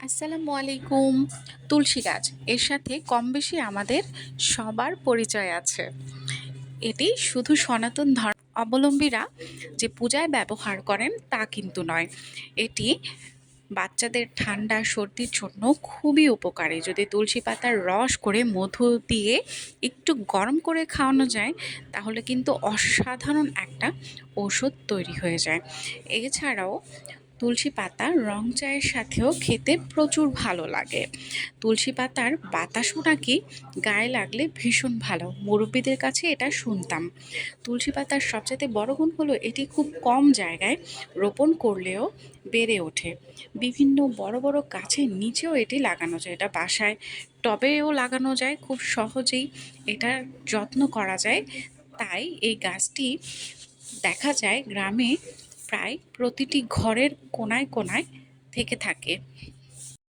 আসসালামু আলাইকুম। তুলসী গাছ এর সাথে কম বেশি আমাদের সবার পরিচয় আছে। এটি শুধু সনাতন ধর্ম অবলম্বীরা যে পূজায় ব্যবহার করেন তা কিন্তু নয়। এটি বাচ্চাদের ঠান্ডা সর্দির জন্য খুবই উপকারী। যদি তুলসী পাতার রস করে মধু দিয়ে একটু গরম করে খাওয়ানো যায় তাহলে কিন্তু অসাধারণ একটা ঔষধ তৈরি হয়ে যায়। এছাড়াও তুলসী পাতা রং চায়ের সাথেও খেতে প্রচুর ভালো লাগে। তুলসী পাতার বাতাসও নাকি গায়ে লাগলে ভীষণ ভালো, মুরব্বীদের কাছে এটা শুনতাম। তুলসী পাতার সবচেয়ে বড় গুণ হলো এটি খুব কম জায়গায় রোপণ করলেও বেড়ে ওঠে। বিভিন্ন বড় বড় গাছের নিচেও এটি লাগানো যায়, এটা বাসায় টবেও লাগানো যায় খুব সহজেই, এটার যত্ন করা যায়। তাই এই গাছটি দেখা যায় গ্রামে প্রায় প্রতিটি ঘরের কোনায় কোনায় থেকে থাকে।